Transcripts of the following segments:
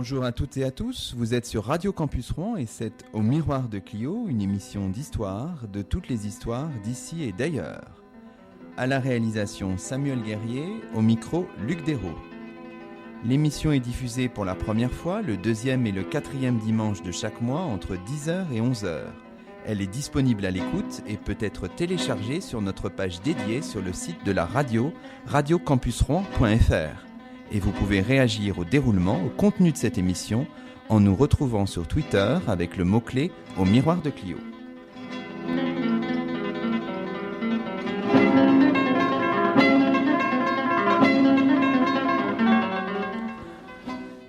Bonjour à toutes et à tous, vous êtes sur Radio Campus Rouen et c'est Au Miroir de Clio, une émission d'histoire, de toutes les histoires d'ici et d'ailleurs. À la réalisation Samuel Guerrier, au micro Luc Dérault. L'émission est diffusée pour la première fois le 2e et le 4e dimanche de chaque mois entre 10h et 11h. Elle est disponible à l'écoute et peut être téléchargée sur notre page dédiée sur le site de la radio, radiocampusrouen.fr. Et vous pouvez réagir au déroulement, au contenu de cette émission, en nous retrouvant sur Twitter avec le mot-clé « Au Miroir de Clio ».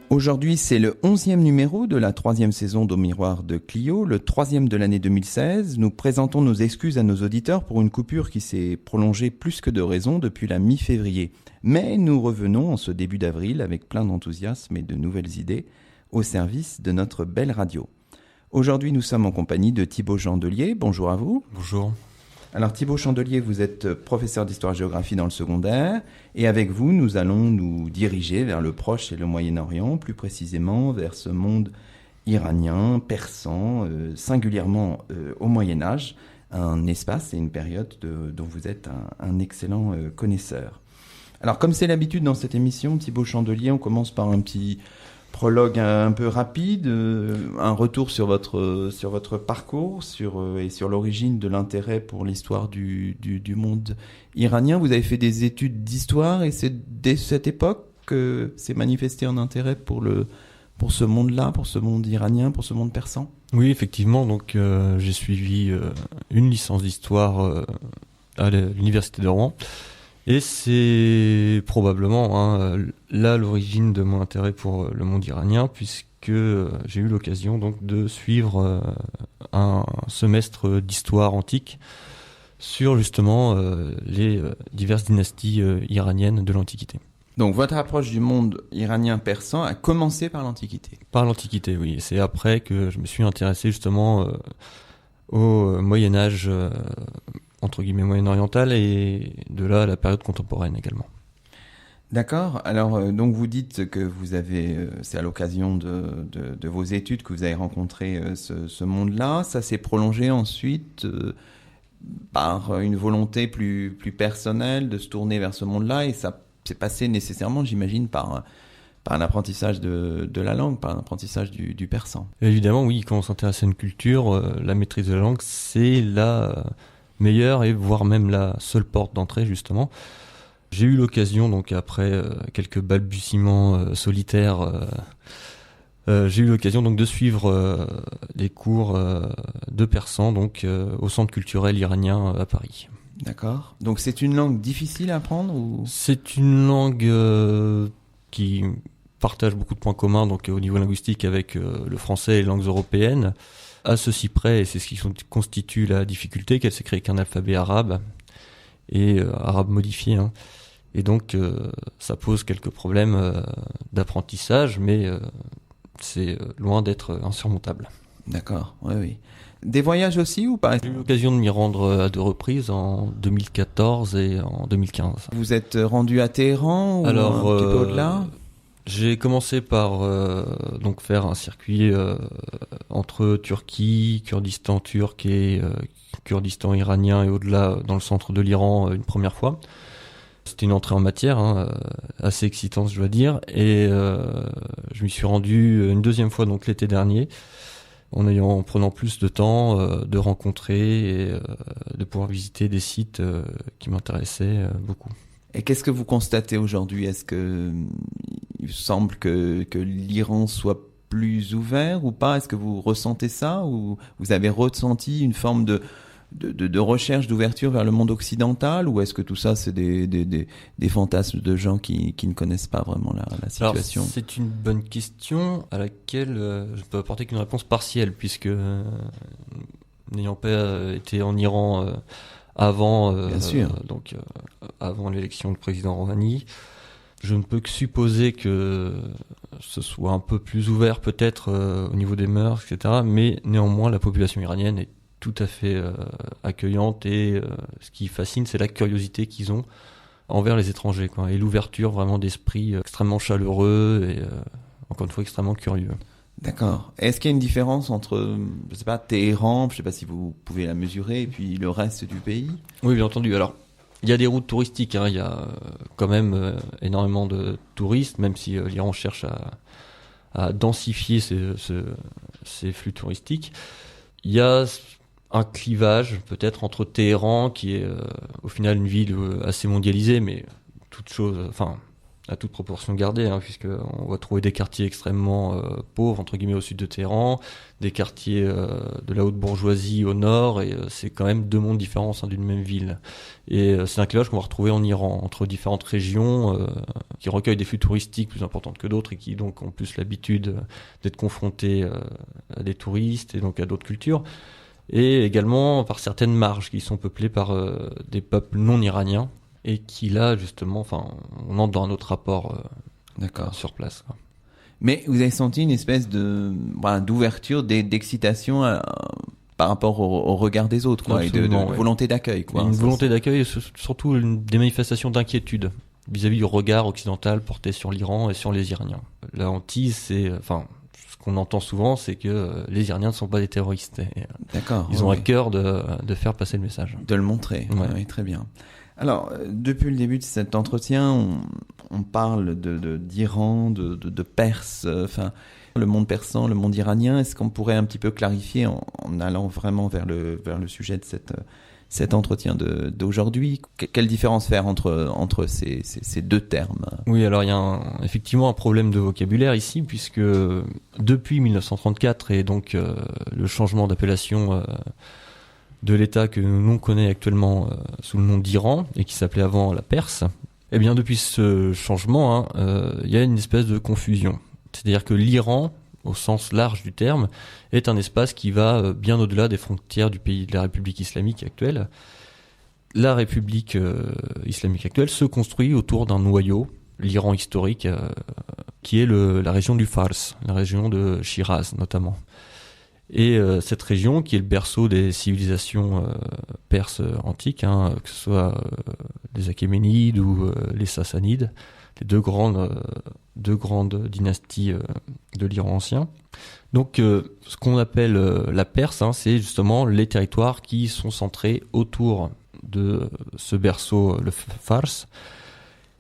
Aujourd'hui, c'est le 11e numéro de la 3e saison d'Au Miroir de Clio, le 3e de l'année 2016. Nous présentons nos excuses à nos auditeurs pour une coupure qui s'est prolongée plus que de raison depuis la mi-février. Mais nous revenons en ce début d'avril avec plein d'enthousiasme et de nouvelles idées au service de notre belle radio. Aujourd'hui, nous sommes en compagnie de Thibaut Chandelier. Bonjour à vous. Bonjour. Alors Thibaut Chandelier, vous êtes professeur d'histoire-géographie dans le secondaire et avec vous, nous allons nous diriger vers le Proche et le Moyen-Orient, plus précisément vers ce monde iranien, persan, singulièrement au Moyen-Âge, un espace et une période dont vous êtes un excellent connaisseur. Alors comme c'est l'habitude dans cette émission, Thibaut Chandelier, on commence par un petit prologue un peu rapide, un retour sur votre parcours et sur l'origine de l'intérêt pour l'histoire du monde iranien. Vous avez fait des études d'histoire et c'est dès cette époque que s'est manifesté un intérêt pour ce monde-là, pour ce monde iranien, pour ce monde persan. Oui, effectivement. Donc j'ai suivi une licence d'histoire à l'université de Rouen. Et c'est probablement là l'origine de mon intérêt pour le monde iranien, puisque j'ai eu l'occasion donc de suivre un semestre d'histoire antique sur justement les diverses dynasties iraniennes de l'Antiquité. Donc votre approche du monde iranien-persan a commencé par l'Antiquité. Par l'Antiquité, oui. C'est après que je me suis intéressé justement au Moyen-Âge entre guillemets moyen-orientale et de là à la période contemporaine également. D'accord. Alors donc vous dites que vous avez, c'est à l'occasion de vos études que vous avez rencontré ce monde-là. Ça s'est prolongé ensuite par une volonté plus personnelle de se tourner vers ce monde-là et ça s'est passé nécessairement, j'imagine, par un apprentissage de la langue, par un apprentissage du persan. Évidemment, oui. Quand on s'intéresse à une culture, la maîtrise de la langue, c'est la meilleure et voire même la seule porte d'entrée justement. J'ai eu l'occasion donc après quelques balbutiements solitaires, j'ai eu l'occasion donc de suivre des cours de persan donc au centre culturel iranien à Paris. D'accord. Donc c'est une langue difficile à apprendre ou... C'est une langue qui partage beaucoup de points communs donc au niveau linguistique avec le français et les langues européennes. À ceci près, et c'est ce qui constitue la difficulté, qu'elle s'écrit avec un alphabet arabe, et arabe modifié. Et donc, ça pose quelques problèmes d'apprentissage, mais c'est loin d'être insurmontable. D'accord, oui. Des voyages aussi ou pas ? J'ai eu l'occasion de m'y rendre à 2 reprises, en 2014 et en 2015. Vous êtes rendu à Téhéran ou alors, un petit peu au-delà ? J'ai commencé par donc faire un circuit entre Turquie, Kurdistan turc et Kurdistan iranien et au-delà dans le centre de l'Iran une première fois. C'était une entrée en matière assez excitante, je dois dire, et je m'y suis rendu une deuxième fois donc l'été dernier, en prenant plus de temps de rencontrer et de pouvoir visiter des sites qui m'intéressaient beaucoup. Et qu'est-ce que vous constatez aujourd'hui ? Est-ce que il semble que l'Iran soit plus ouvert ou pas ? Est-ce que vous ressentez ça ou vous avez ressenti une forme de recherche d'ouverture vers le monde occidental ou est-ce que tout ça c'est des fantasmes de gens qui ne connaissent pas vraiment la situation ? Alors, c'est une bonne question à laquelle je peux apporter qu'une réponse partielle puisque n'ayant pas été en Iran avant l'élection du président Rouhani, je ne peux que supposer que ce soit un peu plus ouvert peut-être au niveau des mœurs, etc. Mais néanmoins, la population iranienne est tout à fait accueillante et ce qui fascine, c'est la curiosité qu'ils ont envers les étrangers, quoi, et l'ouverture vraiment d'esprit extrêmement chaleureux et encore une fois extrêmement curieux. D'accord. Est-ce qu'il y a une différence entre, je sais pas, Téhéran, je sais pas si vous pouvez la mesurer, et puis le reste du pays? Oui, bien entendu. Alors, il y a des routes touristiques, hein. Il y a quand même énormément de touristes, même si l'Iran cherche à densifier ces flux touristiques. Il y a un clivage peut-être entre Téhéran, qui est au final une ville assez mondialisée, mais à toute proportion gardée, hein, puisqu'on va trouver des quartiers extrêmement pauvres, entre guillemets, au sud de Téhéran, des quartiers de la haute bourgeoisie au nord, et c'est quand même deux mondes différents au sein d'une même ville. Et c'est un clivage qu'on va retrouver en Iran, entre différentes régions qui recueillent des flux touristiques plus importantes que d'autres, et qui donc ont plus l'habitude d'être confrontées à des touristes, et donc à d'autres cultures, et également par certaines marges qui sont peuplées par des peuples non iraniens, et qui là, justement, on entre dans un autre rapport sur place, quoi. Mais vous avez senti une espèce d'ouverture, d'excitation par rapport au regard des autres, quoi, et de volonté d'accueil, quoi. Une volonté d'accueil, et surtout des manifestations d'inquiétude vis-à-vis du regard occidental porté sur l'Iran et sur les Iraniens. La hantise, ce qu'on entend souvent, c'est que les Iraniens ne sont pas des terroristes. D'accord. Ils ont à cœur de faire passer le message. De le montrer. Ouais. Oui, très bien. Alors, depuis le début de cet entretien, on parle d'Iran, de Perse, le monde persan, le monde iranien. Est-ce qu'on pourrait un petit peu clarifier en allant vraiment vers le sujet de cet entretien d'aujourd'hui? Quelle différence faire entre ces deux termes? Oui, alors il y a effectivement un problème de vocabulaire ici, puisque depuis 1934 et donc le changement d'appellation de l'État que l'on connaît actuellement sous le nom d'Iran et qui s'appelait avant la Perse, eh bien depuis ce changement, il y a une espèce de confusion. C'est-à-dire que l'Iran, au sens large du terme, est un espace qui va bien au-delà des frontières du pays de la République islamique actuelle. La République islamique actuelle se construit autour d'un noyau, l'Iran historique, qui est la région du Fars, la région de Shiraz notamment. Et cette région, qui est le berceau des civilisations perses antiques, que ce soit les Achéménides ou les Sassanides, les deux grandes dynasties de l'Iran ancien. Donc ce qu'on appelle la Perse, c'est justement les territoires qui sont centrés autour de ce berceau, le Fars,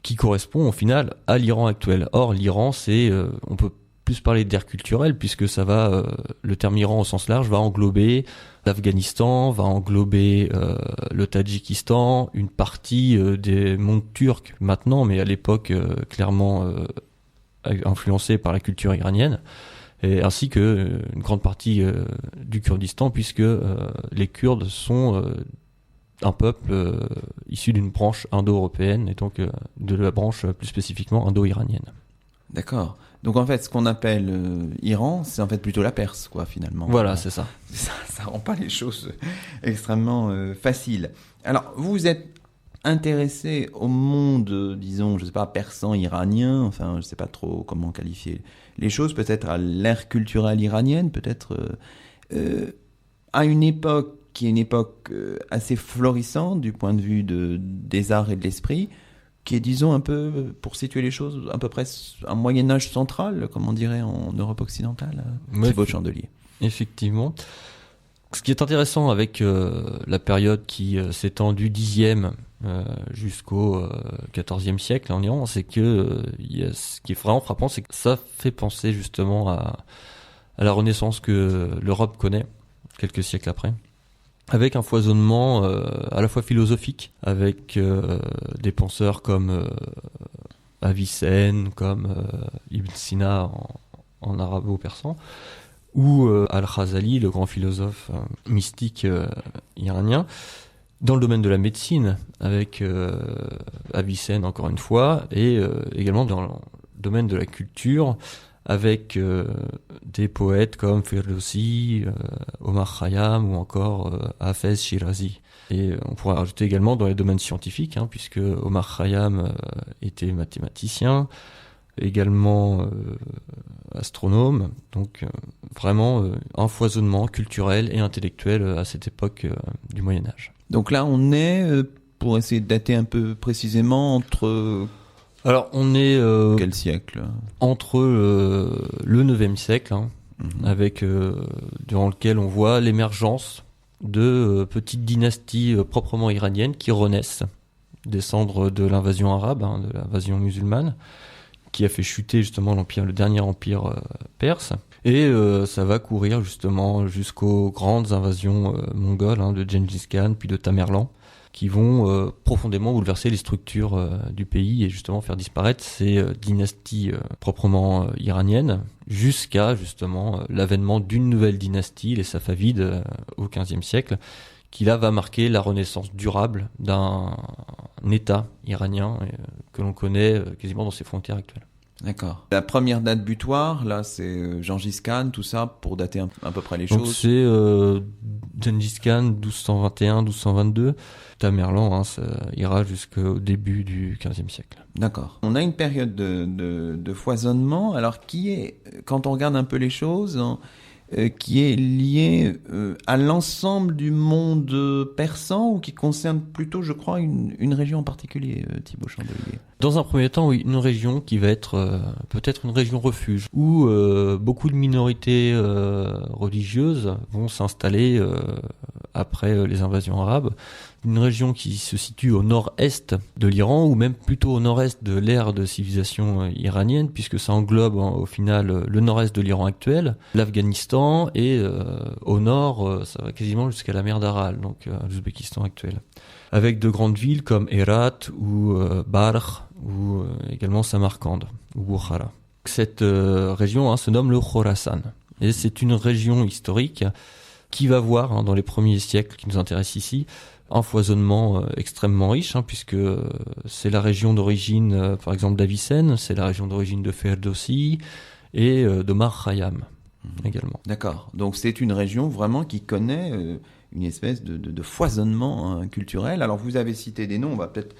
qui correspond au final à l'Iran actuel. Or l'Iran, on peut plus parler d'aire culturelle, puisque ça va, le terme Iran au sens large va englober l'Afghanistan, va englober le Tadjikistan, une partie des mondes turcs maintenant, mais à l'époque clairement influencée par la culture iranienne, et ainsi que une grande partie du Kurdistan, puisque les Kurdes sont un peuple issu d'une branche indo-européenne, et donc de la branche plus spécifiquement indo-iranienne. D'accord. Donc en fait, ce qu'on appelle Iran, c'est en fait plutôt la Perse, quoi, finalement. Voilà, c'est ça. Ça rend pas les choses extrêmement faciles. Alors, vous vous êtes intéressé au monde, disons, je sais pas, persan, iranien, enfin, je sais pas trop comment qualifier les choses, peut-être à l'ère culturelle iranienne, peut-être à une époque qui est une époque assez florissante du point de vue des arts et de l'esprit, qui est, disons, un peu, pour situer les choses, à peu près un Moyen-Âge central, comme on dirait en Europe occidentale, Thibaut Chandelier. Effectivement. Ce qui est intéressant avec la période qui s'étend du Xe jusqu'au XIVe siècle en Iran, c'est que ce qui est vraiment frappant, c'est que ça fait penser justement à la Renaissance que l'Europe connaît quelques siècles après, avec un foisonnement à la fois philosophique, avec des penseurs comme Avicenne, comme Ibn Sina en arabo-persan, ou Al-Khazali, le grand philosophe mystique iranien, dans le domaine de la médecine, avec Avicenne encore une fois, et également dans le domaine de la culture, avec des poètes comme Ferdowsi, Omar Khayyam ou encore Hafez Shirazi. Et on pourrait rajouter également dans les domaines scientifiques, puisque Omar Khayyam était mathématicien, également astronome, donc vraiment un foisonnement culturel et intellectuel à cette époque du Moyen-Âge. Donc là, on est, pour essayer de dater un peu précisément, entre Alors, on est Quel siècle? entre le 9e siècle, avec durant lequel on voit l'émergence de petites dynasties proprement iraniennes qui renaissent, descendre de l'invasion arabe, de l'invasion musulmane, qui a fait chuter justement le dernier empire perse. Et ça va courir justement jusqu'aux grandes invasions mongoles de Gengis Khan puis de Tamerlan, qui vont profondément bouleverser les structures du pays et justement faire disparaître ces dynasties proprement iraniennes, jusqu'à justement l'avènement d'une nouvelle dynastie, les Safavides, au XVe siècle, qui là va marquer la renaissance durable d'un État iranien que l'on connaît quasiment dans ses frontières actuelles. D'accord. La première date butoir, là, c'est Gengis Khan, tout ça, pour dater à peu près les Donc choses. c'est Gengis Khan 1221-1222. Tamerlan, ça ira jusqu'au début du XVe siècle. D'accord. On a une période de foisonnement, alors qui est, quand on regarde un peu les choses, qui est lié à l'ensemble du monde persan ou qui concerne plutôt, je crois, une région en particulier, Thibaut Chandelier? Dans un premier temps, oui, une région qui va être peut-être une région refuge, où beaucoup de minorités religieuses vont s'installer après les invasions arabes. Une région qui se situe au nord-est de l'Iran, ou même plutôt au nord-est de l'ère de civilisation iranienne, puisque ça englobe au final le nord-est de l'Iran actuel, l'Afghanistan, et au nord, ça va quasiment jusqu'à la mer d'Aral, donc l'Ouzbékistan actuel. Avec de grandes villes comme Herat ou Balkh, ou également Samarcande ou Bukhara. Cette région se nomme le Khorasan, et c'est une région historique qui va voir, dans les premiers siècles qui nous intéressent ici, un foisonnement extrêmement riche, puisque c'est la région d'origine, par exemple, d'Avicenne, c'est la région d'origine de Ferdowsi et d'Omar Khayyam également. D'accord. Donc c'est une région vraiment qui connaît une espèce de foisonnement culturel. Alors vous avez cité des noms, on va peut-être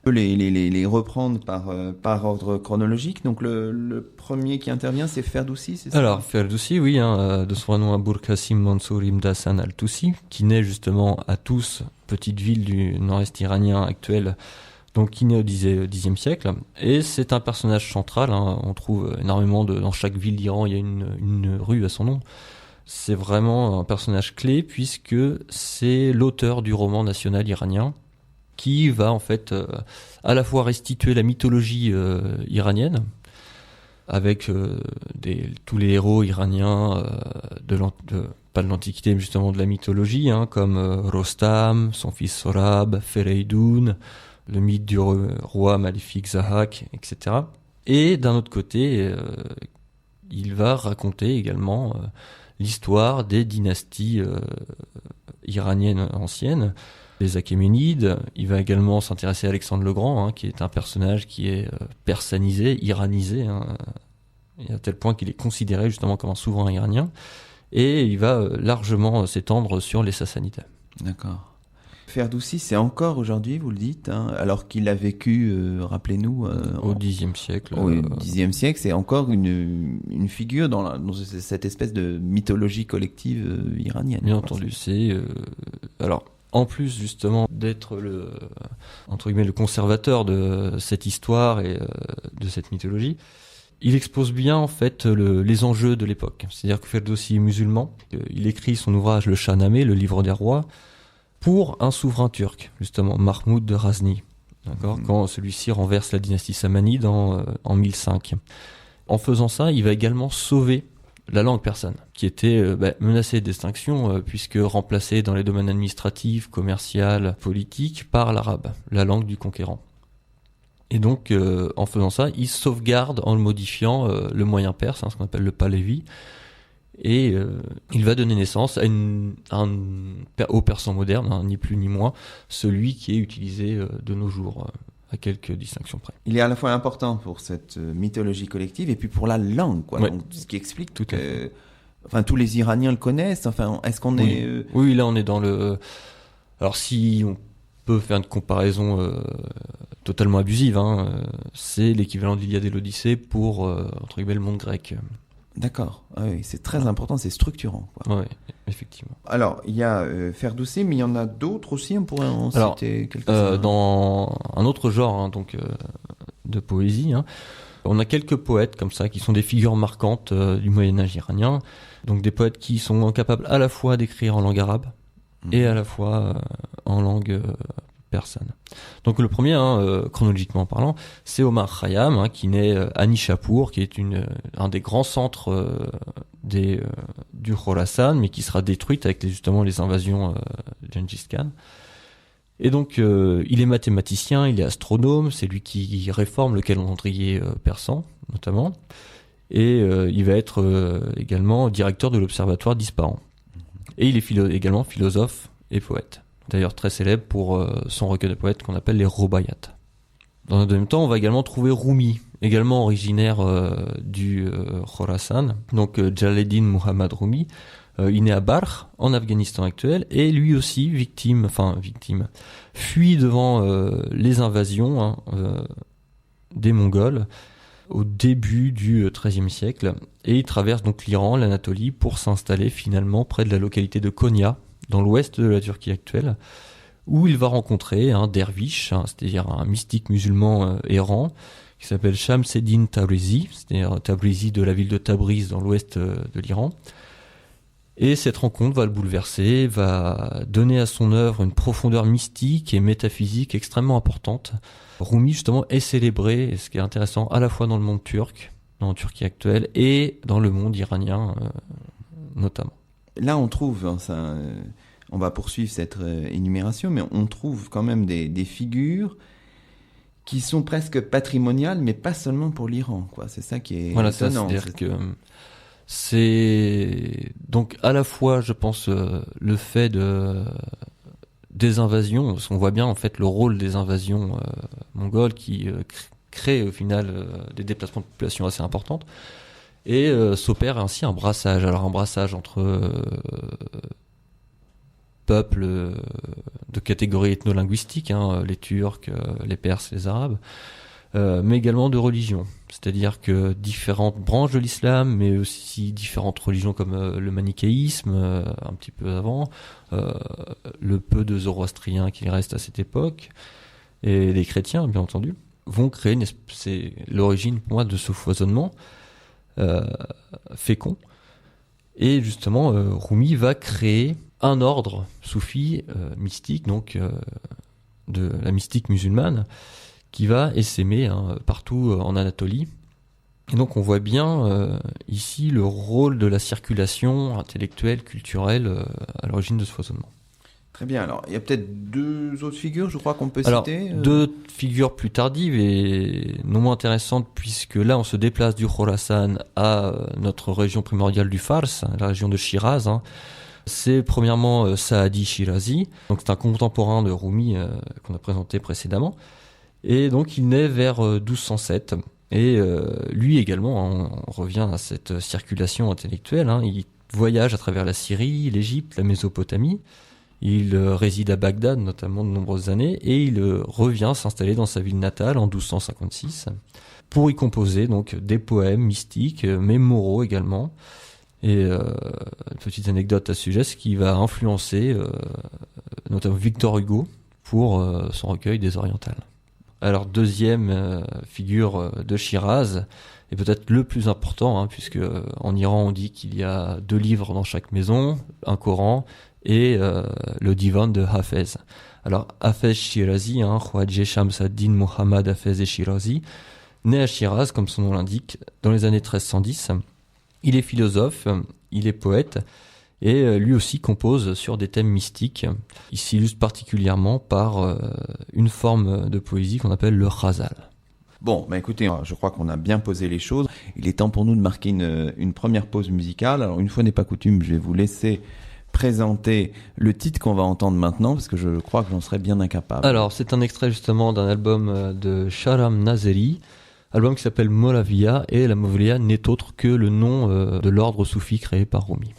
les reprendre par ordre chronologique. Donc le premier qui intervient, c'est Ferdowsi, c'est ça? Alors Ferdowsi, oui, de son nom Abul Qasim Mansour Ibn Hassan al-Tusi, qui naît justement à Tous, petite ville du nord-est iranien actuel, donc qui naît au Xe siècle. Et c'est un personnage central, on trouve énormément dans chaque ville d'Iran, il y a une rue à son nom. C'est vraiment un personnage clé, puisque c'est l'auteur du roman national iranien, qui va en fait à la fois restituer la mythologie iranienne, avec tous les héros iraniens pas de l'Antiquité, mais justement de la mythologie, comme Rostam, son fils Sorab, Fereidoun, le mythe du roi maléfique Zahak, etc. Et d'un autre côté, il va raconter également l'histoire des dynasties iraniennes anciennes, les Achéménides. Il va également s'intéresser à Alexandre le Grand, qui est un personnage qui est persanisé, iranisé, et à tel point qu'il est considéré justement comme un souverain iranien. Et il va largement s'étendre sur les Sassanides. D'accord. Ferdowsi, c'est encore aujourd'hui, vous le dites, alors qu'il a vécu, rappelez-nous... au Xe siècle. Au Xe siècle, c'est encore une figure dans cette espèce de mythologie collective iranienne. Bien entendu, c'est... alors, en plus justement d'être entre guillemets, le conservateur de cette histoire et de cette mythologie, il expose bien en fait les enjeux de l'époque. C'est-à-dire que Ferdowsi est musulman. Il écrit son ouvrage Le Shahnameh, le livre des rois, pour un souverain turc, justement, Mahmoud de Ghazni, d'accord, quand celui-ci renverse la dynastie samanide en 1005. En faisant ça, il va également sauver la langue persane, qui était menacée d'extinction, puisque remplacée dans les domaines administratifs, commerciaux, politiques, par l'arabe, la langue du conquérant. Et donc, en faisant ça, il sauvegarde en le modifiant le moyen perse, ce qu'on appelle le pahlavi, et il va donner naissance au persan moderne, ni plus ni moins, celui qui est utilisé de nos jours, à quelques distinctions près. Il est à la fois important pour cette mythologie collective et puis pour la langue, quoi. Ouais. Donc, ce qui explique que, tous les Iraniens le connaissent. Enfin, est-ce qu'on est Oui, là on est dans le. Alors si on peut faire une comparaison totalement abusive, c'est l'équivalent d'Iliade et l'Odyssée pour entre guillemets le monde grec. D'accord. Ah oui, c'est très important, c'est structurant, quoi. Oui, effectivement. Alors, il y a Ferdowsi, mais il y en a d'autres aussi, on pourrait en citer quelques-uns. Dans un autre genre, de poésie. Hein. On a quelques poètes comme ça qui sont des figures marquantes du Moyen-Âge iranien. Donc des poètes qui sont capables à la fois d'écrire en langue arabe et à la fois en langue persane. Donc le premier, chronologiquement parlant, c'est Omar Khayyam, qui naît à Nishapur, qui est un des grands centres du Khorasan, mais qui sera détruite avec justement les invasions de Gengis Khan. Et donc il est mathématicien, il est astronome, c'est lui qui réforme le calendrier persan, notamment. Et il va être également directeur de l'Observatoire d'Ispahan. Et il est également philosophe et poète. D'ailleurs très célèbre pour son recueil de poètes qu'on appelle les Rubaiyat. Dans un deuxième temps, on va également trouver Rumi, également originaire du Khorasan, donc Jalaluddin Muhammad Rumi. Il naît à Balkh, en Afghanistan actuel, et lui aussi victime, fuit devant les invasions des Mongols au début du XIIIe siècle, et il traverse donc l'Iran, l'Anatolie, pour s'installer finalement près de la localité de Konya, dans l'ouest de la Turquie actuelle, où il va rencontrer un derviche, c'est-à-dire un mystique musulman errant, qui s'appelle Shamseddin Tabrizi, c'est-à-dire Tabrizi de la ville de Tabriz dans l'ouest de l'Iran. Et cette rencontre va le bouleverser, va donner à son œuvre une profondeur mystique et métaphysique extrêmement importante. Rumi, justement, est célébré, et ce qui est intéressant, à la fois dans le monde turc, dans la Turquie actuelle, et dans le monde iranien, notamment. Là, on trouve, on va poursuivre cette énumération, mais on trouve quand même des figures qui sont presque patrimoniales, mais pas seulement pour l'Iran, quoi. C'est ça qui est étonnant. C'est-à-dire que c'est donc à la fois, je pense, le fait des invasions. On voit bien en fait le rôle des invasions mongoles qui créent au final des déplacements de population assez importantes. Et s'opère ainsi un brassage. Alors un brassage entre peuples de catégories ethno-linguistiques, les Turcs, les Perses, les Arabes, mais également de religions. C'est-à-dire que différentes branches de l'islam, mais aussi différentes religions comme le manichéisme, un petit peu avant, le peu de zoroastriens qu'il reste à cette époque, et les chrétiens, bien entendu, vont créer, c'est l'origine pour moi de ce foisonnement fécond. Et justement, Rumi va créer un ordre soufi mystique, donc de la mystique musulmane, qui va essaimer partout en Anatolie. Et donc on voit bien ici le rôle de la circulation intellectuelle, culturelle à l'origine de ce foisonnement. Très bien, alors il y a peut-être deux autres figures, je crois qu'on peut alors, citer. Deux figures plus tardives et non moins intéressantes, puisque là on se déplace du Khorasan à notre région primordiale du Fars, la région de Shiraz. C'est premièrement Saadi Shirazi, donc c'est un contemporain de Rumi qu'on a présenté précédemment. Et donc il naît vers 1207. Et lui également, on revient à cette circulation intellectuelle. Il voyage à travers la Syrie, l'Égypte, la Mésopotamie. Il réside à Bagdad notamment de nombreuses années et il revient s'installer dans sa ville natale en 1256 pour y composer donc des poèmes mystiques, mais moraux également. Et une petite anecdote à ce sujet, c'est qu'il va influencer notamment Victor Hugo pour son recueil des Orientales. Alors deuxième figure de Shiraz, et peut-être le plus important, puisque en Iran on dit qu'il y a 2 livres dans chaque maison, un Coran et le divan de Hafez. Alors Hafez Shirazi, Khwaja Shamseddin Mohammad Hafez Shirazi, né à Shiraz, comme son nom l'indique, dans les années 1310. Il est philosophe, il est poète, et lui aussi compose sur des thèmes mystiques. Il s'illustre particulièrement par une forme de poésie qu'on appelle le ghazal. Bon, écoutez, je crois qu'on a bien posé les choses. Il est temps pour nous de marquer une première pause musicale. Alors une fois n'est pas coutume, je vais vous laisser présenter le titre qu'on va entendre maintenant, parce que je crois que j'en serais bien incapable. Alors c'est un extrait justement d'un album de Shahram Nazeri, album qui s'appelle Molavia, et la Molavia n'est autre que le nom de l'ordre soufi créé par Rumi.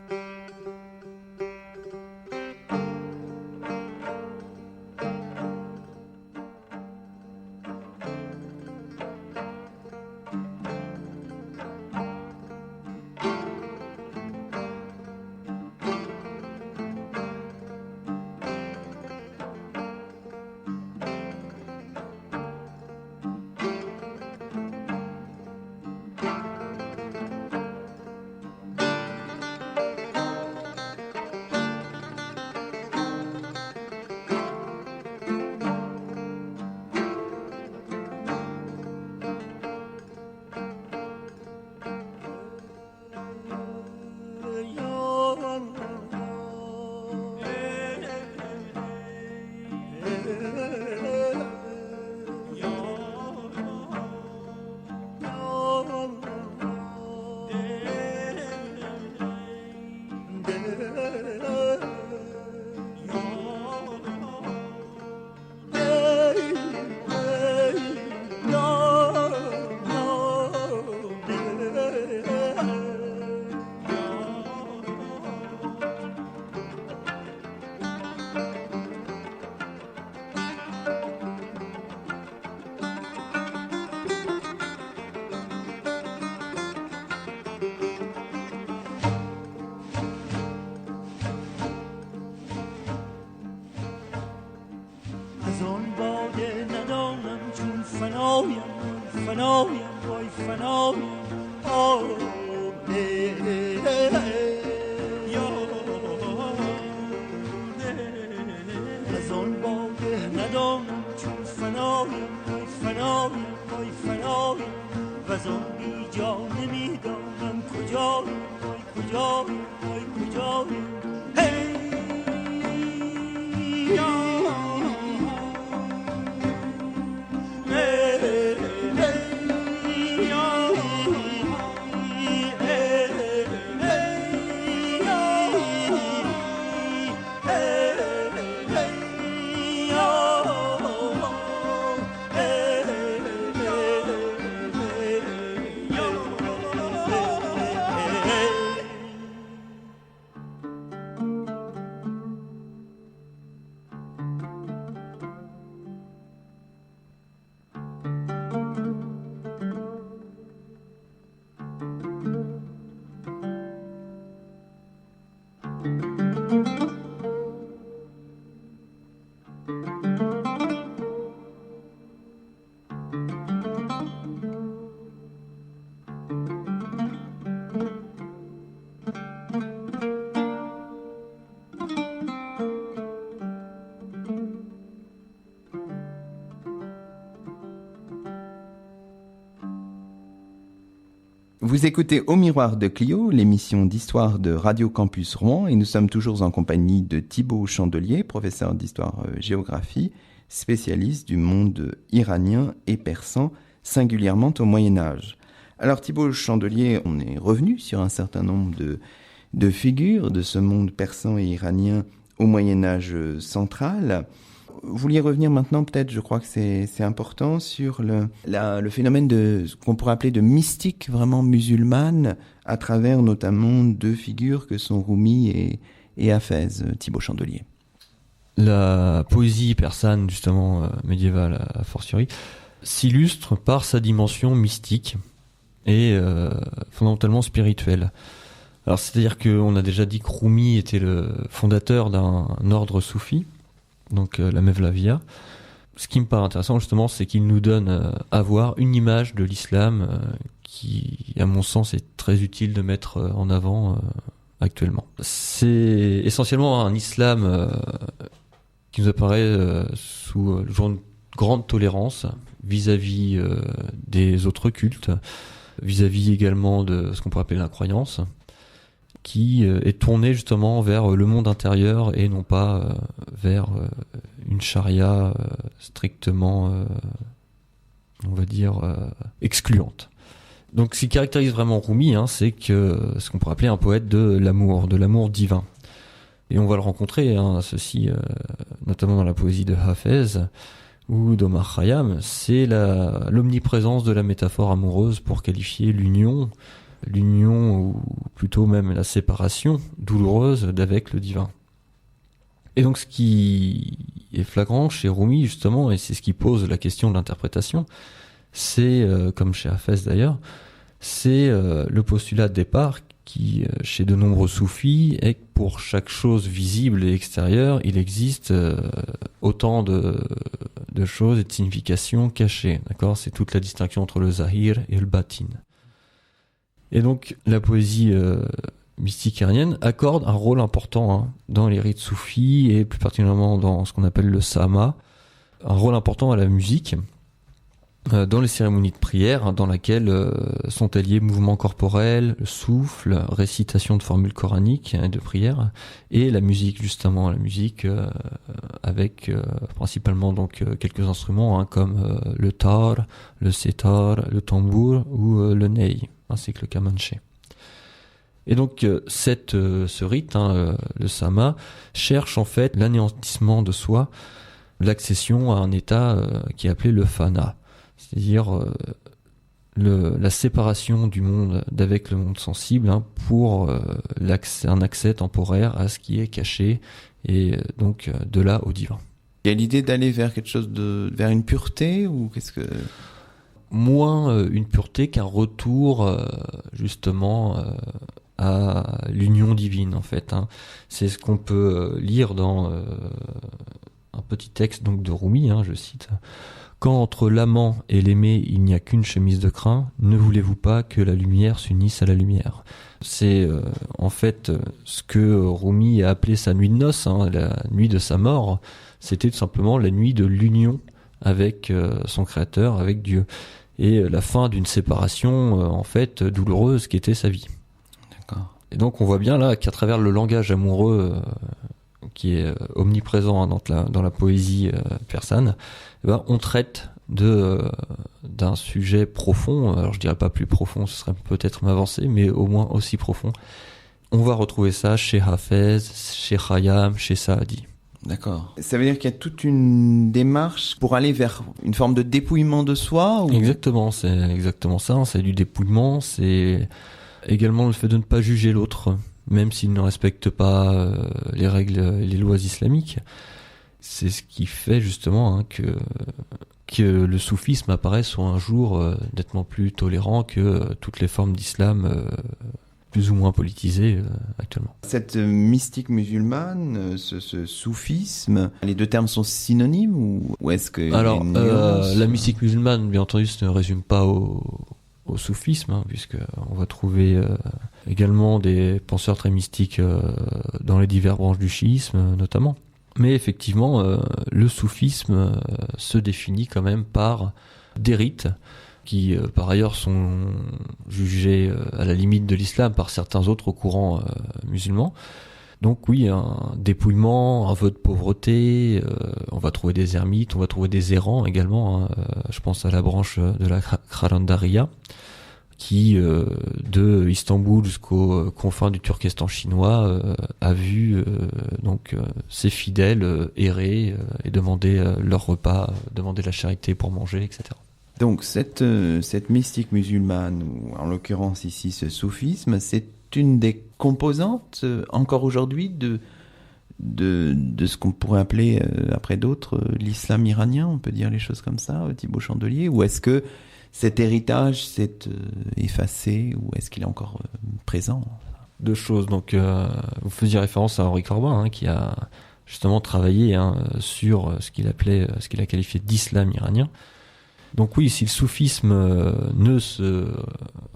Vous écoutez Au Miroir de Clio, l'émission d'histoire de Radio Campus Rouen, et nous sommes toujours en compagnie de Thibaut Chandelier, professeur d'histoire-géographie, spécialiste du monde iranien et persan, singulièrement au Moyen-Âge. Alors Thibaut Chandelier, on est revenu sur un certain nombre de figures de ce monde persan et iranien au Moyen-Âge central. Vous vouliez revenir maintenant, peut-être, je crois que c'est important, sur le phénomène de ce qu'on pourrait appeler de mystique vraiment musulmane, à travers notamment deux figures que sont Rumi et Hafez, Thibaut Chandelier. La poésie persane, justement, médiévale a fortiori, s'illustre par sa dimension mystique et fondamentalement spirituelle. Alors, c'est-à-dire qu'on a déjà dit que Rumi était le fondateur d'un ordre soufi, donc la Mevlavia. Ce qui me paraît intéressant justement, c'est qu'il nous donne à voir une image de l'islam qui, à mon sens, est très utile de mettre en avant actuellement. C'est essentiellement un islam qui nous apparaît sous le jour de grande tolérance vis-à-vis des autres cultes, vis-à-vis également de ce qu'on pourrait appeler l'incroyance, qui est tourné justement vers le monde intérieur et non pas vers une charia strictement, on va dire, excluante. Donc ce qui caractérise vraiment Rumi, c'est que ce qu'on pourrait appeler un poète de l'amour divin. Et on va le rencontrer, ceci, notamment dans la poésie de Hafez ou d'Omar Khayyam, c'est l'omniprésence de la métaphore amoureuse pour qualifier l'union ou plutôt même la séparation douloureuse d'avec le divin. Et donc ce qui est flagrant chez Rumi justement, et c'est ce qui pose la question de l'interprétation, c'est, comme chez Hafez d'ailleurs, c'est le postulat de départ qui, chez de nombreux soufis, est que pour chaque chose visible et extérieure, il existe autant de choses et de significations cachées. D'accord ? C'est toute la distinction entre le zahir et le batin. Et donc, la poésie mystique iranienne accorde un rôle important dans les rites soufis et plus particulièrement dans ce qu'on appelle le sama, un rôle important à la musique, dans les cérémonies de prière, dans laquelle sont alliés mouvements corporels, le souffle, récitation de formules coraniques et de prières, et la musique justement, avec principalement donc quelques instruments comme le tar, le setar, le tambour ou le ney, ainsi que le kamanché. Et donc ce rite, le sama, cherche en fait l'anéantissement de soi, l'accession à un état qui est appelé le fana, c'est-à-dire la séparation du monde d'avec le monde sensible pour un accès temporaire à ce qui est caché et donc de là au divin. Il y a l'idée d'aller vers quelque chose vers une pureté ou qu'est-ce que... Moins une pureté qu'un retour justement à l'union divine en fait. C'est ce qu'on peut lire dans un petit texte donc de Rumi, je cite. Quand entre l'amant et l'aimé il n'y a qu'une chemise de crin, ne voulez-vous pas que la lumière s'unisse à la lumière ? C'est en fait ce que Rumi a appelé sa nuit de noces, la nuit de sa mort. C'était tout simplement la nuit de l'union avec son créateur, avec Dieu, et la fin d'une séparation en fait douloureuse qui était sa vie. D'accord. Et donc on voit bien là qu'à travers le langage amoureux qui est omniprésent dans la poésie persane, on traite d'un sujet profond. Alors je dirais pas plus profond, ce serait peut-être m'avancer, mais au moins aussi profond. On va retrouver ça chez Hafez, chez Khayyam, chez Saadi. D'accord. Ça veut dire qu'il y a toute une démarche pour aller vers une forme de dépouillement de soi ou... Exactement, c'est exactement ça. C'est du dépouillement, c'est également le fait de ne pas juger l'autre, même s'il ne respecte pas les règles et les lois islamiques. C'est ce qui fait justement que le soufisme apparaisse un jour nettement plus tolérant que toutes les formes d'islam plus ou moins politisées actuellement. Cette mystique musulmane, ce soufisme, les deux termes sont synonymes ou est-ce que... Alors, la mystique musulmane, bien entendu, ça ne résume pas au soufisme, puisque on va trouver également des penseurs très mystiques dans les diverses branches du chiisme, notamment. Mais effectivement, le soufisme se définit quand même par des rites qui, par ailleurs, sont jugés à la limite de l'islam par certains autres courants musulmans. Donc oui, un dépouillement, un vœu de pauvreté, on va trouver des ermites, on va trouver des errants également. Je pense à la branche de la Khalandaria, qui, de Istanbul jusqu'aux confins du Turkestan chinois, a vu ses fidèles errer et demander leur repas, demander la charité pour manger, etc. Donc cette mystique musulmane, ou en l'occurrence ici ce soufisme, c'est une des composantes encore aujourd'hui de ce qu'on pourrait appeler, après d'autres, l'islam iranien, on peut dire les choses comme ça, Thibaut Chandelier, ou est-ce que cet héritage s'est effacé, ou est-ce qu'il est encore présent? Deux choses. Donc, vous faisiez référence à Henri Corbin, qui a justement travaillé sur ce qu'il a qualifié d'islam iranien. Donc oui, si le soufisme ne se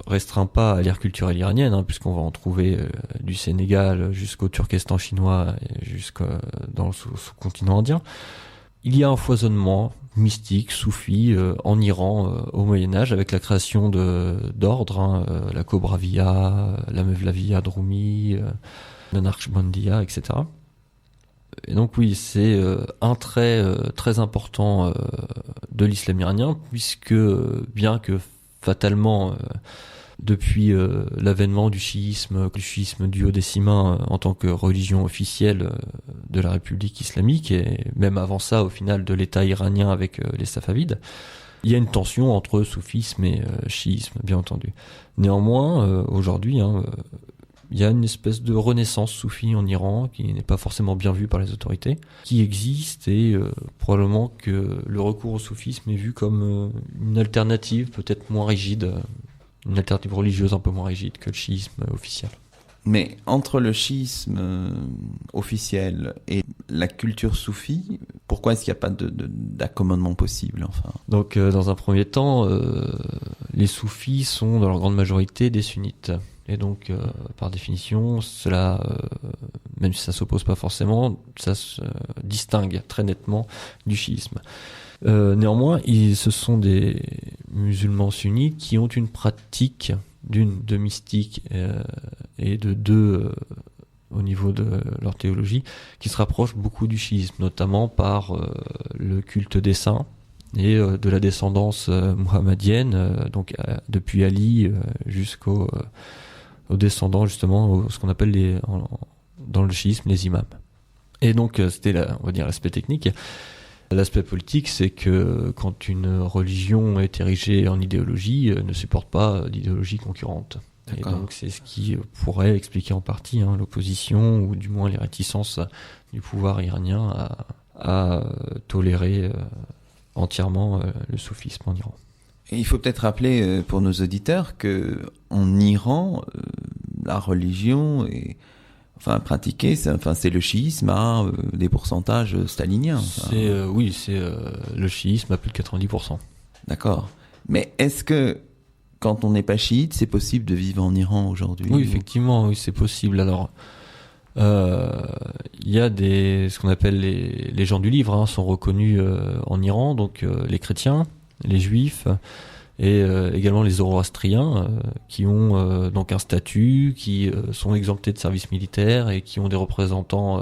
restreint pas à l'ère culturelle iranienne, puisqu'on va en trouver du Sénégal jusqu'au Turkestan chinois et dans le sous-continent indien, il y a un foisonnement mystique, soufi, en Iran au Moyen-Âge, avec la création d'ordres, la Kobravia, la Mevlavia de Rumi, la Naqshbandiya, etc. Et donc oui, c'est un trait très important de l'islam iranien, puisque bien que fatalement, depuis l'avènement du chiisme duodécimain en tant que religion officielle de la République islamique, et même avant ça, au final, de l'État iranien avec les Safavides, il y a une tension entre soufisme et chiisme, bien entendu. Néanmoins, aujourd'hui, il y a une espèce de renaissance soufie en Iran qui n'est pas forcément bien vue par les autorités, qui existe, et probablement que le recours au soufisme est vu comme une alternative peut-être moins rigide, une alternative religieuse un peu moins rigide que le chiisme officiel. Mais entre le chiisme officiel et la culture soufie, pourquoi est-ce qu'il n'y a pas d'accommodement possible, enfin ? Donc, dans un premier temps, les soufis sont dans leur grande majorité des sunnites. Et donc, par définition, cela, même si ça s'oppose pas forcément, ça se distingue très nettement du chiisme. Néanmoins, ce sont des musulmans sunnites qui ont une pratique de mystique et de deux au niveau de leur théologie qui se rapproche beaucoup du chiisme, notamment par le culte des saints et de la descendance muhammadienne, donc depuis Ali jusqu'aux descendants justement, ce qu'on appelle dans le chiisme les imams. Et donc c'était on va dire l'aspect technique. L'aspect politique, c'est que quand une religion est érigée en idéologie, ne supporte pas d'idéologie concurrente. D'accord. Et donc c'est ce qui pourrait expliquer en partie l'opposition, ou du moins les réticences du pouvoir iranien à tolérer entièrement le soufisme en Iran. Et il faut peut-être rappeler pour nos auditeurs que en Iran, la religion est pratiquée, c'est le chiisme à des pourcentages staliniens. Oui, c'est le chiisme à plus de 90%. D'accord. Mais est-ce que quand on n'est pas chiite, c'est possible de vivre en Iran aujourd'hui? Oui, effectivement, oui, c'est possible. Alors, il y a ce qu'on appelle les gens du livre, sont reconnus en Iran, donc les chrétiens, les juifs et également les zoroastriens qui ont donc un statut, qui sont exemptés de service militaire et qui ont des représentants,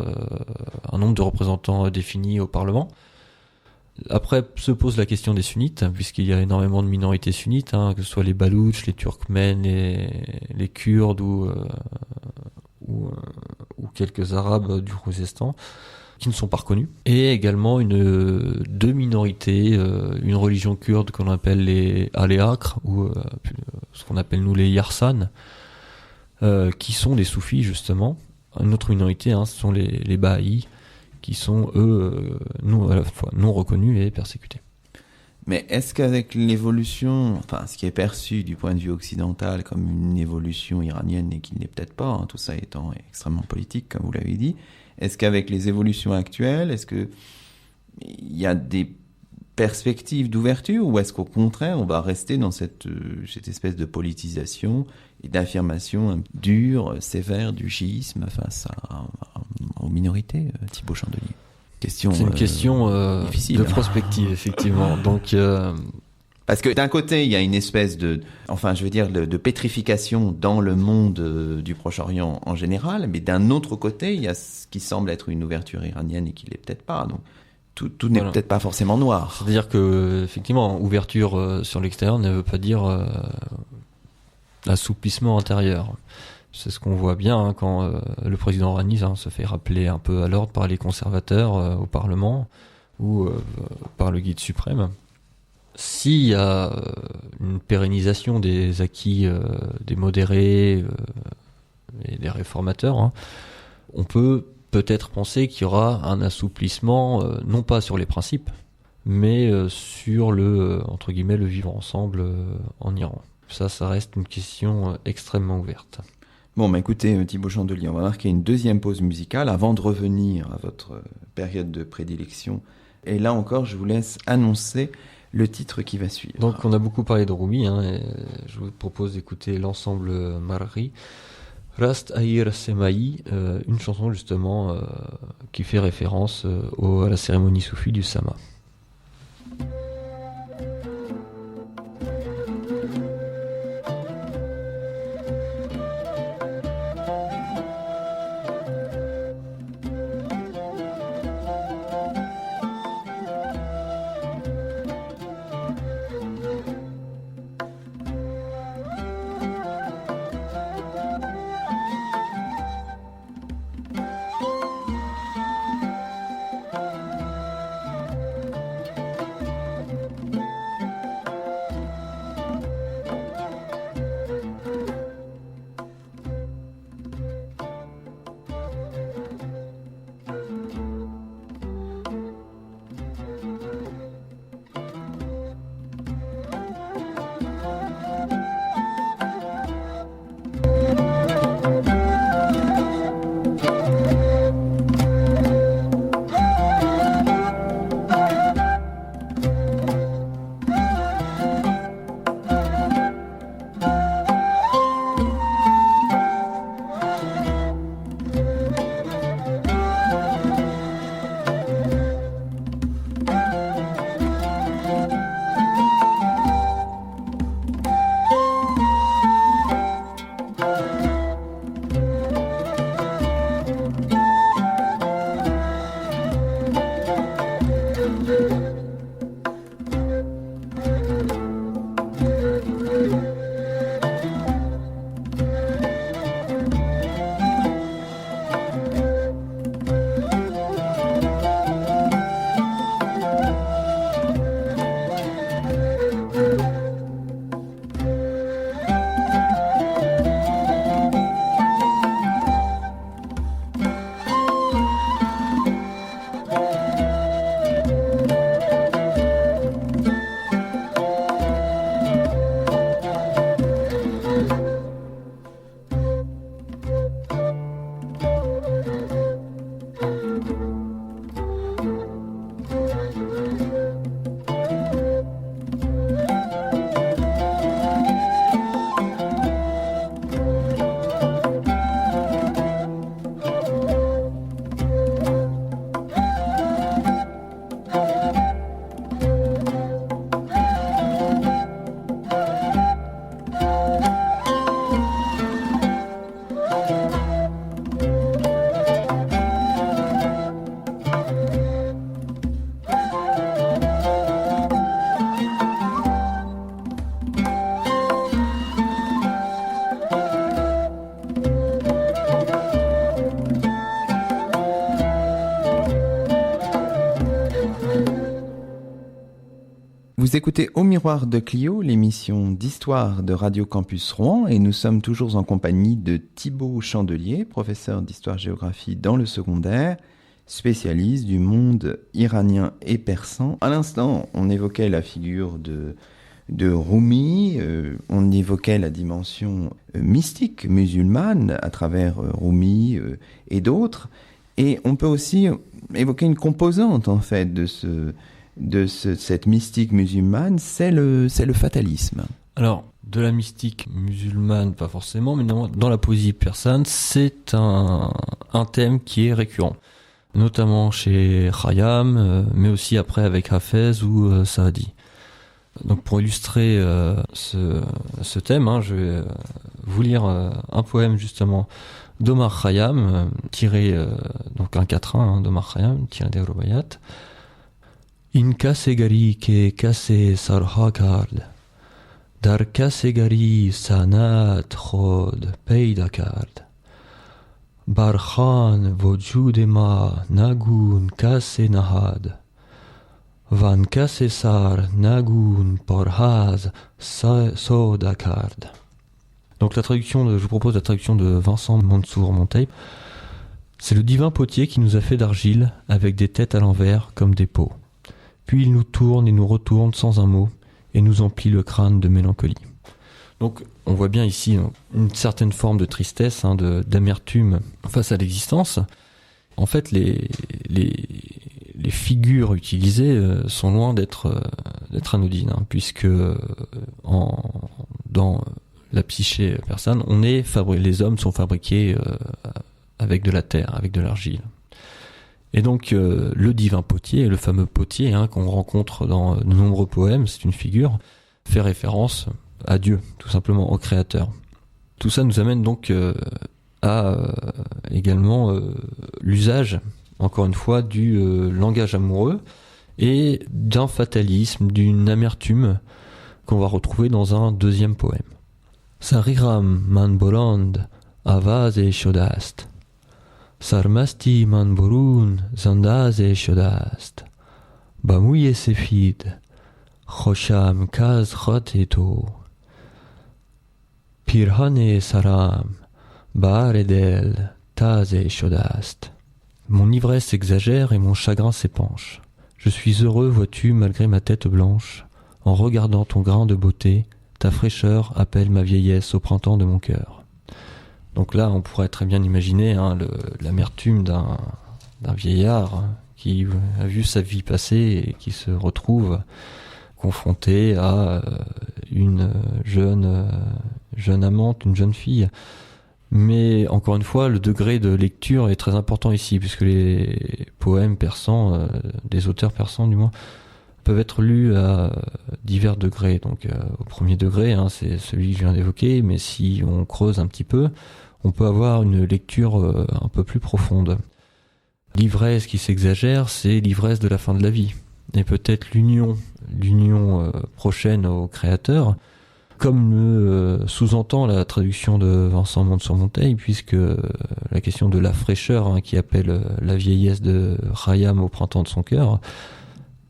un nombre de représentants définis au Parlement. Après se pose la question des sunnites, puisqu'il y a énormément de minorités sunnites, que ce soit les Baloutches, les Turkmènes, les Kurdes ou quelques Arabes du Khouzestan, qui ne sont pas reconnus, et également deux minorités, une religion kurde qu'on appelle les Aléakres, ou ce qu'on appelle nous les Yarsan, qui sont des soufis justement. Une autre minorité, ce sont les Bahaïs, qui sont eux à la fois non reconnus et persécutés. Mais est-ce qu'avec l'évolution, ce qui est perçu du point de vue occidental comme une évolution iranienne et qui ne l'est peut-être pas, tout ça étant extrêmement politique comme vous l'avez dit, est-ce qu'avec les évolutions actuelles, est-ce qu'il y a des perspectives d'ouverture ou est-ce qu'au contraire, on va rester dans cette espèce de politisation et d'affirmation dure, sévère du chiisme face aux minorités, Thibaut Chandelier? C'est une question difficile, de prospective, effectivement. Donc, parce que d'un côté, il y a une espèce de pétrification dans le monde du Proche-Orient en général, mais d'un autre côté, il y a ce qui semble être une ouverture iranienne et qui l'est peut-être pas. Donc, tout n'est peut-être pas forcément noir. C'est-à-dire que, effectivement, ouverture sur l'extérieur ne veut pas dire assouplissement intérieur. C'est ce qu'on voit bien quand le président Rouhani se fait rappeler un peu à l'ordre par les conservateurs au Parlement ou par le guide suprême. S'il y a une pérennisation des acquis des modérés et des réformateurs, on peut peut-être penser qu'il y aura un assouplissement, non pas sur les principes, mais sur entre guillemets, le vivre ensemble en Iran. Ça reste une question extrêmement ouverte. Bon, écoutez, Thibaut Chandelier, on va marquer une deuxième pause musicale avant de revenir à votre période de prédilection. Et là encore, je vous laisse annoncer le titre qui va suivre. Donc, on a beaucoup parlé de Rumi, et je vous propose d'écouter l'ensemble Marri, Rast Aïr Semaï, une chanson justement qui fait référence à la cérémonie soufie du Sama. Vous écoutez Au Miroir de Clio, l'émission d'histoire de Radio Campus Rouen, et nous sommes toujours en compagnie de Thibaut Chandelier, professeur d'histoire-géographie dans le secondaire, spécialiste du monde iranien et persan. À l'instant, on évoquait la figure de Rumi, on évoquait la dimension mystique musulmane à travers Rumi et d'autres, et on peut aussi évoquer une composante en fait de cette mystique musulmane, c'est le fatalisme. Alors, de la mystique musulmane, pas forcément, mais dans la poésie persane, c'est un thème qui est récurrent, notamment chez Khayyam, mais aussi après avec Hafez ou Saadi. Donc pour illustrer ce thème, je vais vous lire un poème justement d'Omar Khayyam, tiré, donc un quatrain d'Omar Khayyam, tiré des Rubayat. این کسگری که کس سرها کرد در کسگری سنت خود پیدا کرد برخان وجود ما نگون کس نهاد وان کس سر نگون پرهاز سودا کرد. Donc je vous propose la traduction de Vincent Mansour Monteil. C'est le divin potier qui nous a fait d'argile avec des têtes à l'envers comme des pots. Puis il nous tourne et nous retourne sans un mot et nous emplit le crâne de mélancolie. Donc on voit bien ici une certaine forme de tristesse, d'amertume face à l'existence. En fait, les figures utilisées sont loin d'être anodines, puisque dans la psyché persane, les hommes sont fabriqués avec de la terre, avec de l'argile. Et donc le divin potier, le fameux potier qu'on rencontre dans de nombreux poèmes, c'est une figure, fait référence à Dieu, tout simplement, au Créateur. Tout ça nous amène donc à également l'usage, encore une fois, du langage amoureux et d'un fatalisme, d'une amertume qu'on va retrouver dans un deuxième poème. Sariram man boland avaze shodast. سرمستی من برون زندازه شده است با موی سفید خوشم که از خط تو پیرهن سرم بار دل تازه شده است. Mon ivresse s'exagère et mon chagrin s'épanche. Je suis heureux, vois-tu, malgré ma tête blanche. En regardant ton grain de beauté, ta fraîcheur appelle ma vieillesse au printemps de mon cœur. Donc là, on pourrait très bien imaginer l'amertume d'un vieillard qui a vu sa vie passer et qui se retrouve confronté à une jeune amante, une jeune fille. Mais encore une fois, le degré de lecture est très important ici, puisque les poèmes persans, des auteurs persans du moins, peuvent être lus à divers degrés. Donc au premier degré, c'est celui que je viens d'évoquer, mais si on creuse un petit peu, on peut avoir une lecture un peu plus profonde. L'ivresse qui s'exagère, c'est l'ivresse de la fin de la vie. Et peut-être l'union prochaine au Créateur, comme le sous-entend la traduction de Vincent Mansour Monteil, puisque la question de la fraîcheur qui appelle la vieillesse de Khayyam au printemps de son cœur,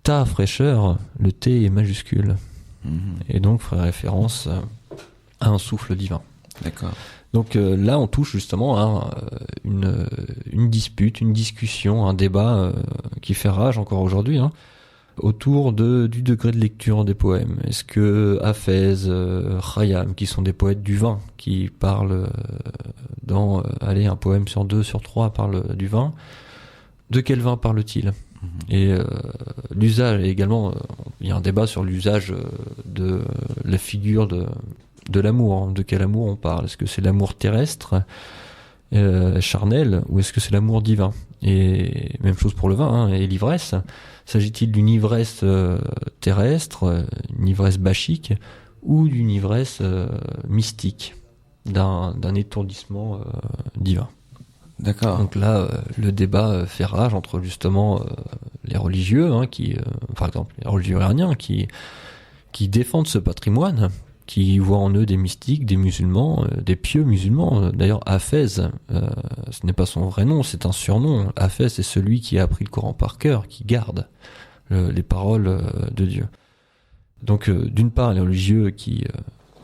ta fraîcheur, le T est majuscule. Et donc ferait référence à un souffle divin. D'accord. Donc là, on touche justement à une dispute, une discussion, un débat qui fait rage encore aujourd'hui, autour du degré de lecture des poèmes. Est-ce que Hafez, Khayyam, qui sont des poètes du vin, qui parlent un poème sur 2, sur 3 parle du vin, de quel vin parle-t-il ? Et l'usage, également, il y a un débat sur l'usage de la figure de l'amour, de quel amour on parle. Est-ce que c'est l'amour terrestre, charnel, ou est-ce que c'est l'amour divin ? Et même chose pour le vin et l'ivresse. S'agit-il d'une ivresse terrestre, une ivresse bachique, ou d'une ivresse mystique, d'un étourdissement divin ? D'accord. Donc là, le débat fait rage entre justement les religieux, par exemple les religieux iraniens, qui défendent ce patrimoine, qui voient en eux des mystiques, des musulmans, des pieux musulmans. D'ailleurs, Hafez, ce n'est pas son vrai nom, c'est un surnom. Hafez, c'est celui qui a appris le Coran par cœur, qui garde les paroles de Dieu. Donc d'une part les religieux qui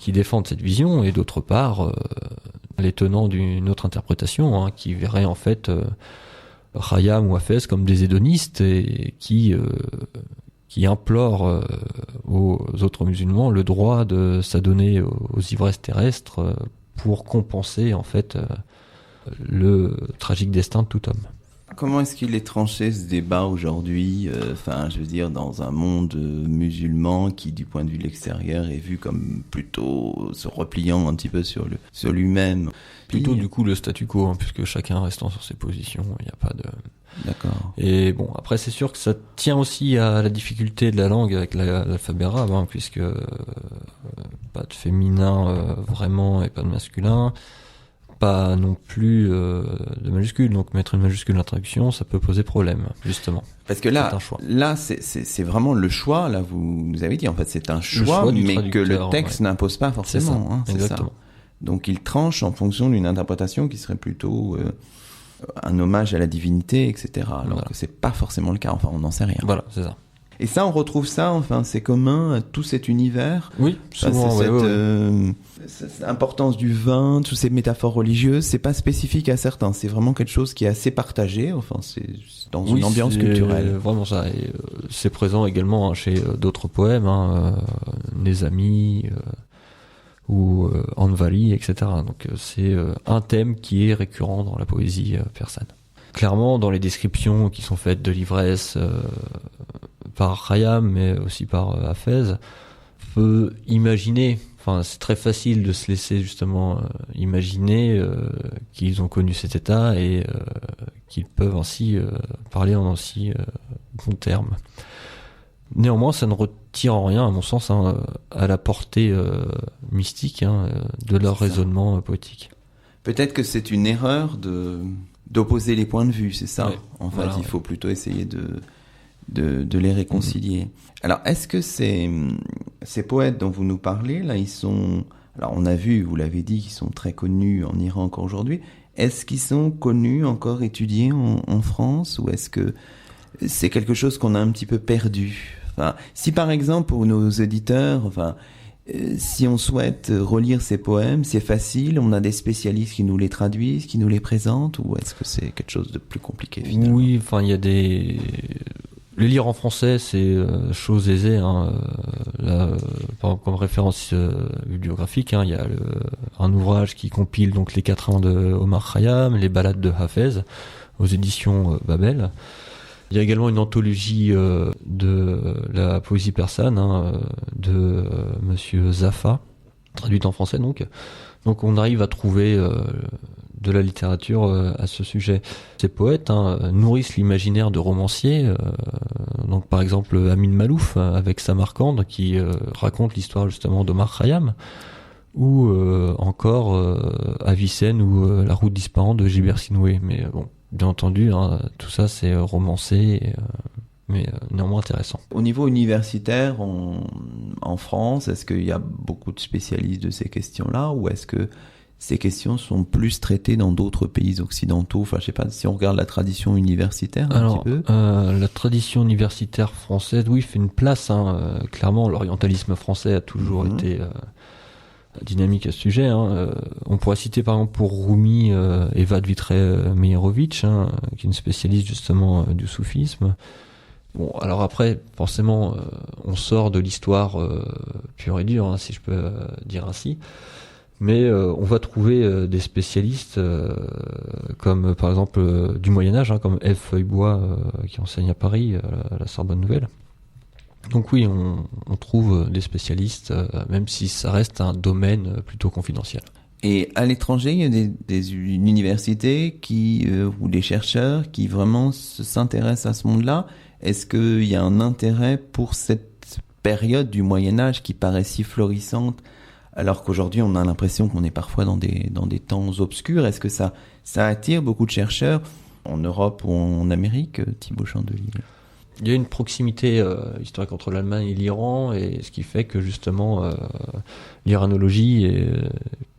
défendent cette vision, et d'autre part les tenants d'une autre interprétation, qui verraient en fait Khayyam ou Hafez comme des hédonistes et qui implorent aux autres musulmans le droit de s'adonner aux ivresses terrestres pour compenser en fait le tragique destin de tout homme. Comment est-ce qu'il est tranché ce débat aujourd'hui, je veux dire, dans un monde musulman qui, du point de vue de l'extérieur, est vu comme plutôt se repliant un petit peu sur lui-même. Plutôt du coup le statu quo, puisque chacun restant sur ses positions, il n'y a pas de... D'accord. Et bon, après c'est sûr que ça tient aussi à la difficulté de la langue avec l'alphabet arabe, puisque pas de féminin vraiment et pas de masculin. Pas non plus de majuscule, donc mettre une majuscule en traduction, ça peut poser problème, justement. Parce que là, c'est vraiment le choix. Là, vous avez dit, en fait, c'est un choix, mais que le texte n'impose pas forcément. C'est ça, exactement. Ça. Donc, il tranche en fonction d'une interprétation qui serait plutôt un hommage à la divinité, etc. Alors que c'est pas forcément le cas. Enfin, on n'en sait rien. Voilà, c'est ça. Et ça, on retrouve ça, c'est commun à tout cet univers. Oui, souvent, cette importance du vin, toutes ces métaphores religieuses, c'est pas spécifique à certains. C'est vraiment quelque chose qui est assez partagé. C'est dans une ambiance culturelle. Vraiment ça. Et c'est présent également chez d'autres poèmes, Nezami ou Anvali, etc. Donc c'est un thème qui est récurrent dans la poésie persane. Clairement, dans les descriptions qui sont faites de l'ivresse par Khayyam, mais aussi par Hafez, on peut imaginer, c'est très facile de se laisser justement imaginer qu'ils ont connu cet état et qu'ils peuvent ainsi parler en ainsi bons termes. Néanmoins, ça ne retire en rien, à mon sens, à la portée mystique de leur raisonnement poétique. Peut-être que c'est une erreur d'opposer les points de vue, c'est ça. Ouais, il faut plutôt essayer de les réconcilier. Alors, est-ce que ces poètes dont vous nous parlez, là, ils sont... Alors, on a vu, vous l'avez dit, qu'ils sont très connus en Iran encore aujourd'hui. Est-ce qu'ils sont connus, encore étudiés en France, ou est-ce que c'est quelque chose qu'on a un petit peu perdu ? Si par exemple, pour nos éditeurs, si on souhaite relire ces poèmes, c'est facile, on a des spécialistes qui nous les traduisent, qui nous les présentent, ou est-ce que c'est quelque chose de plus compliqué finalement ? Oui, il y a des... Le lire en français, c'est chose aisée. Là, comme référence bibliographique, il y a un ouvrage qui compile donc les quatrains de Omar Khayyam, les ballades de Hafez, aux éditions Babel. Il y a également une anthologie de la poésie persane de Monsieur Zaffa, traduite en français donc. Donc on arrive à trouver de la littérature à ce sujet. Ces poètes nourrissent l'imaginaire de romanciers. Donc par exemple Amin Malouf avec Samarcande qui raconte l'histoire justement d'Omar Khayyam, ou encore Avicenne ou La route disparante de Gilbert Sinoué. Mais bon, bien entendu, tout ça c'est romancé, mais néanmoins intéressant. Au niveau universitaire, en France, est-ce qu'il y a beaucoup de spécialistes de ces questions-là, ou est-ce que ces questions sont plus traitées dans d'autres pays occidentaux ? Je sais pas, si on regarde la tradition universitaire petit peu. La tradition universitaire française, oui, fait une place. Clairement, l'orientalisme français a toujours été dynamique à ce sujet. On pourrait citer par exemple pour Rumi Eva Dvitre-Meyerovitch, qui est une spécialiste justement du soufisme. Bon, alors après, forcément, on sort de l'histoire pure et dure, si je peux dire ainsi. Mais on va trouver des spécialistes comme par exemple du Moyen-Âge, comme Ève Feuillebois qui enseigne à Paris, à la Sorbonne Nouvelle. Donc oui, on trouve des spécialistes, même si ça reste un domaine plutôt confidentiel. Et à l'étranger, il y a des universités ou des chercheurs qui vraiment s'intéressent à ce monde-là. Est-ce qu'il y a un intérêt pour cette période du Moyen-Âge qui paraît si florissante, alors qu'aujourd'hui on a l'impression qu'on est parfois dans des temps obscurs? Est-ce que ça attire beaucoup de chercheurs en Europe ou en Amérique, Thibaut Chandelier? Il y a une proximité historique entre l'Allemagne et l'Iran, et ce qui fait que justement l'iranologie est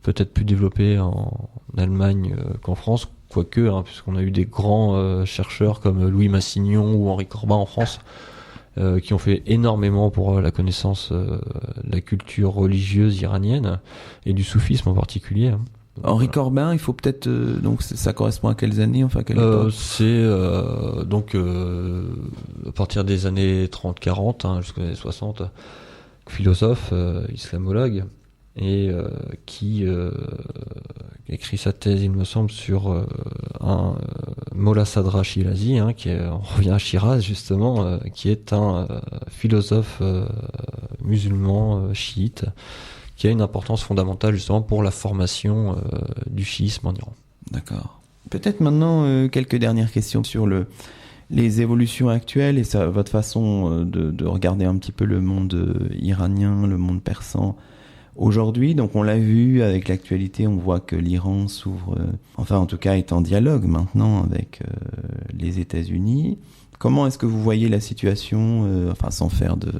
peut-être plus développée en Allemagne qu'en France, quoique, puisqu'on a eu des grands chercheurs comme Louis Massignon ou Henri Corbin en France, qui ont fait énormément pour la connaissance de la culture religieuse iranienne et du soufisme en particulier. Henri Corbin, il faut peut-être donc ça correspond à quelles années, enfin quelle époque? C'est donc à partir des années 30-40 jusqu'aux années 60, philosophe, islamologue, et qui écrit sa thèse, il me semble, sur un Mollah Sadra Shirazi, on revient à Shiraz justement, qui est un philosophe musulman chiite, qui a une importance fondamentale justement pour la formation du chiisme en Iran. D'accord. Peut-être maintenant quelques dernières questions sur les évolutions actuelles et votre façon de regarder un petit peu le monde iranien, le monde persan aujourd'hui. Donc on l'a vu avec l'actualité, on voit que l'Iran s'ouvre, enfin en tout cas est en dialogue maintenant avec les États-Unis. Comment est-ce que vous voyez la situation, enfin sans faire de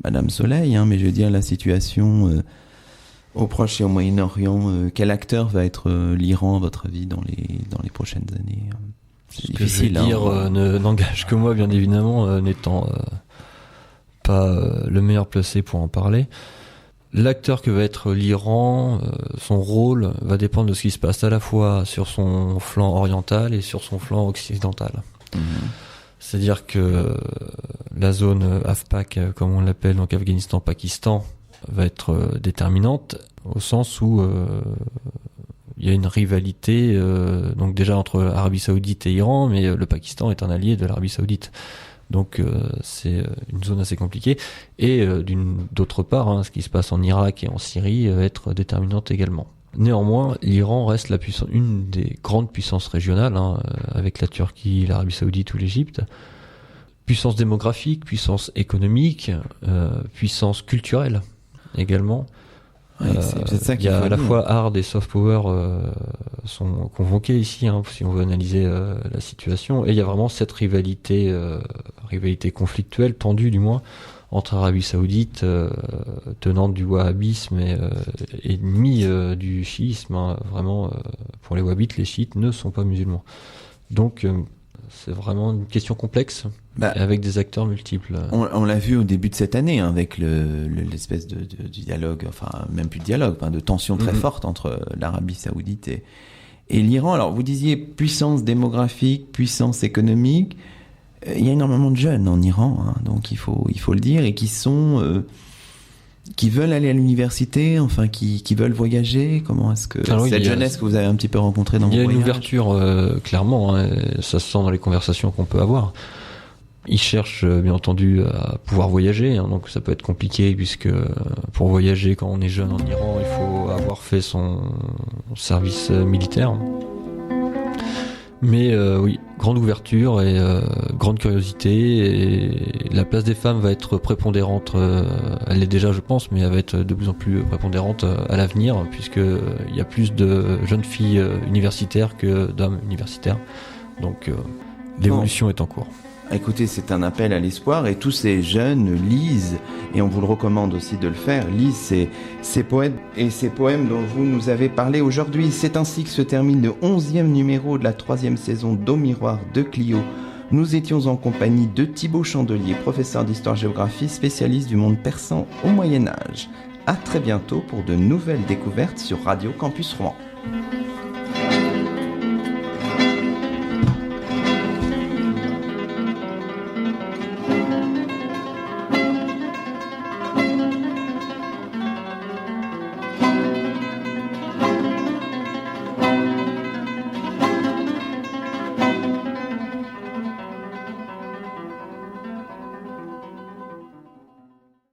Madame Soleil, mais je veux dire la situation au Proche et au Moyen-Orient. Quel acteur va être l'Iran à votre avis dans les prochaines années? C'est difficile. Ce que je veux dire n'engage que moi, bien évidemment, n'étant pas le meilleur placé pour en parler. L'acteur que va être l'Iran, son rôle va dépendre de ce qui se passe à la fois sur son flanc oriental et sur son flanc occidental. C'est-à-dire que la zone AFPAC, comme on l'appelle, donc Afghanistan-Pakistan, va être déterminante au sens où il y a une rivalité donc déjà entre Arabie Saoudite et Iran, mais le Pakistan est un allié de l'Arabie Saoudite. Donc c'est une zone assez compliquée. Et d'autre part, ce qui se passe en Irak et en Syrie va être déterminante également. Néanmoins, l'Iran reste une des grandes puissances régionales, avec la Turquie, l'Arabie Saoudite ou l'Égypte. Puissance démographique, puissance économique, puissance culturelle également. Ouais, c'est ça il y a à la fois hard et soft power sont convoqués ici, si on veut analyser la situation. Et il y a vraiment cette rivalité conflictuelle, tendue du moins, entre Arabie Saoudite, tenante du wahhabisme et ennemie du chiisme. Vraiment, pour les wahhabites, les chiites ne sont pas musulmans. Donc, c'est vraiment une question complexe, avec des acteurs multiples. On l'a vu au début de cette année, avec l'espèce de dialogue, enfin, même plus de dialogue, de tension très forte entre l'Arabie Saoudite et l'Iran. Alors, vous disiez puissance démographique, puissance économique. Il y a énormément de jeunes en Iran, donc il faut le dire, et qui veulent aller à l'université, enfin qui veulent voyager. Comment est-ce que cette jeunesse que vous avez un petit peu rencontrée dans vos voyages? Il y a une ouverture, clairement, ça se sent dans les conversations qu'on peut avoir. Ils cherchent bien entendu à pouvoir voyager, donc ça peut être compliqué puisque pour voyager quand on est jeune en Iran, il faut avoir fait son service militaire. Mais oui, grande ouverture et grande curiosité, et la place des femmes va être prépondérante, elle l'est déjà je pense, mais elle va être de plus en plus prépondérante à l'avenir, puisque il y a plus de jeunes filles universitaires que d'hommes universitaires, donc l'évolution est en cours. Écoutez, c'est un appel à l'espoir, et tous ces jeunes lisent, et on vous le recommande aussi de le faire, lisent ces poètes et ces poèmes dont vous nous avez parlé aujourd'hui. C'est ainsi que se termine le 11e numéro de la 3e saison d'Au Miroir de Clio. Nous étions en compagnie de Thibaut Chandelier, professeur d'histoire-géographie, spécialiste du monde persan au Moyen-Âge. À très bientôt pour de nouvelles découvertes sur Radio Campus Rouen.